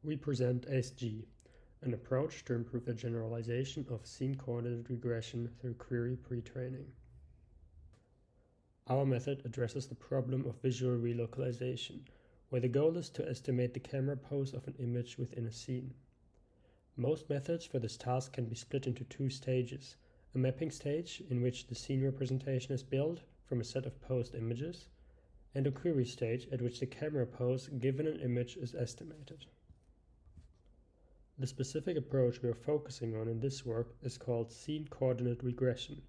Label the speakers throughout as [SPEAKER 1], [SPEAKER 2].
[SPEAKER 1] we present ACE-G, an approach to improve the generalization of scene-coordinate regression through query pre-training. Our method addresses the problem of visual relocalization, where the goal is to estimate the camera pose of an image within a scene. Most methods for this task can be split into two stages: a mapping stage, in which the scene representation is built from a set of posed images, and a query stage at which the camera pose given an image is estimated. The specific approach we are focusing on in this work is called scene-coordinate regression.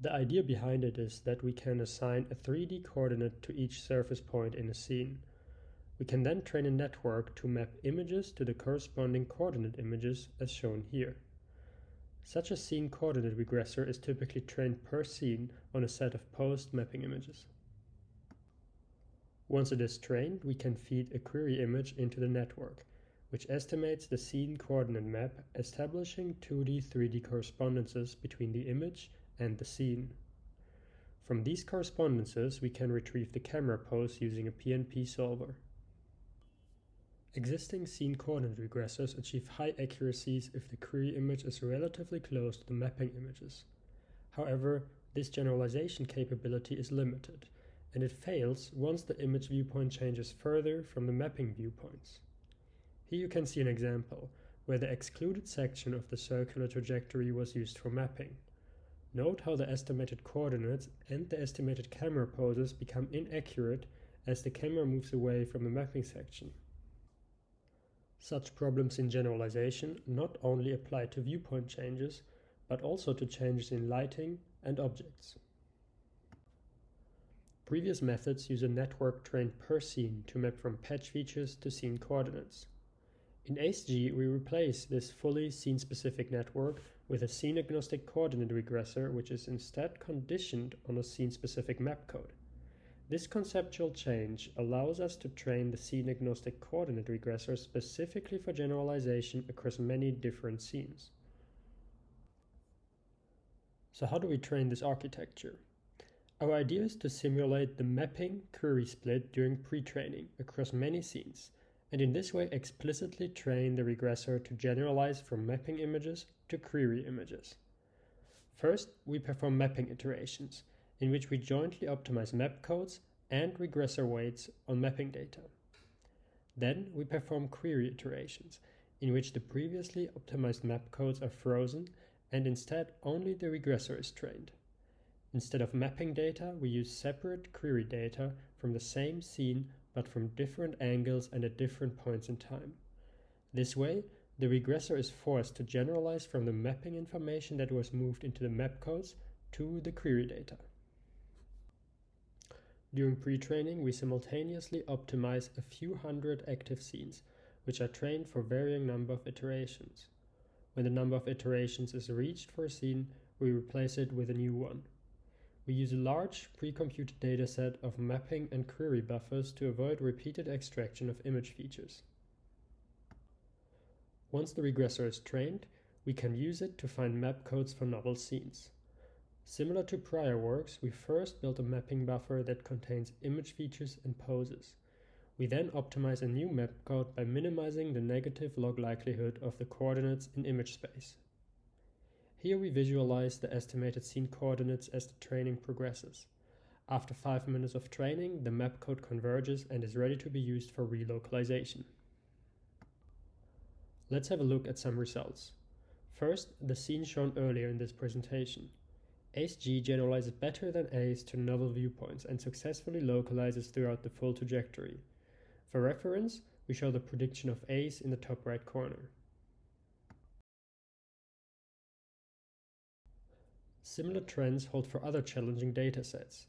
[SPEAKER 1] The idea behind it is that we can assign a 3D coordinate to each surface point in a scene. We can then train a network to map images to the corresponding coordinate images as shown here. Such a scene-coordinate regressor is typically trained per scene on a set of posed mapping images. Once it is trained, we can feed a query image into the network, which estimates the scene coordinate map, establishing 2D-3D correspondences between the image and the scene. From these correspondences, we can retrieve the camera pose using a PNP solver. Existing scene coordinate regressors achieve high accuracies if the query image is relatively close to the mapping images. However, this generalization capability is limited, and it fails once the image viewpoint changes further from the mapping viewpoints. Here you can see an example, where the excluded section of the circular trajectory was used for mapping. Note how the estimated coordinates and the estimated camera poses become inaccurate as the camera moves away from the mapping section. Such problems in generalization not only apply to viewpoint changes, but also to changes in lighting and objects. Previous methods use a network trained per scene to map from patch features to scene coordinates. In ACE-G, we replace this fully scene-specific network with a scene-agnostic coordinate regressor, which is instead conditioned on a scene-specific map code. This conceptual change allows us to train the scene-agnostic coordinate regressor specifically for generalization across many different scenes. So how do we train this architecture? Our idea is to simulate the mapping-query split during pre-training across many scenes, and in this way explicitly train the regressor to generalize from mapping images to query images. First, we perform mapping iterations, in which we jointly optimize map codes and regressor weights on mapping data. Then we perform query iterations, in which the previously optimized map codes are frozen and instead only the regressor is trained. Instead of mapping data, we use separate query data from the same scene but from different angles and at different points in time. This way, the regressor is forced to generalize from the mapping information that was moved into the map codes to the query data. During pre-training, we simultaneously optimize a few hundred active scenes, which are trained for varying number of iterations. When the number of iterations is reached for a scene, we replace it with a new one. We use a large pre-computed dataset of mapping and query buffers to avoid repeated extraction of image features. Once the regressor is trained, we can use it to find map codes for novel scenes. Similar to prior works, we first build a mapping buffer that contains image features and poses. We then optimize a new map code by minimizing the negative log likelihood of the coordinates in image space. Here we visualize the estimated scene coordinates as the training progresses. After 5 minutes of training, the map code converges and is ready to be used for relocalization. Let's have a look at some results. First, the scene shown earlier in this presentation. ACE-G generalizes better than ACE to novel viewpoints and successfully localizes throughout the full trajectory. For reference, we show the prediction of ACE in the top right corner. Similar trends hold for other challenging datasets.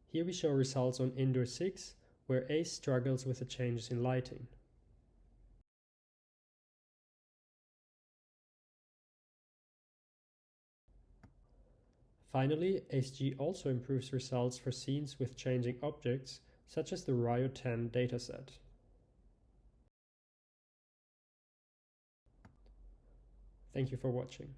[SPEAKER 1] Here we show results on Indoor 6, where ACE struggles with the changes in lighting. Finally, ACE-G also improves results for scenes with changing objects, such as the Rio 10 dataset. Thank you for watching.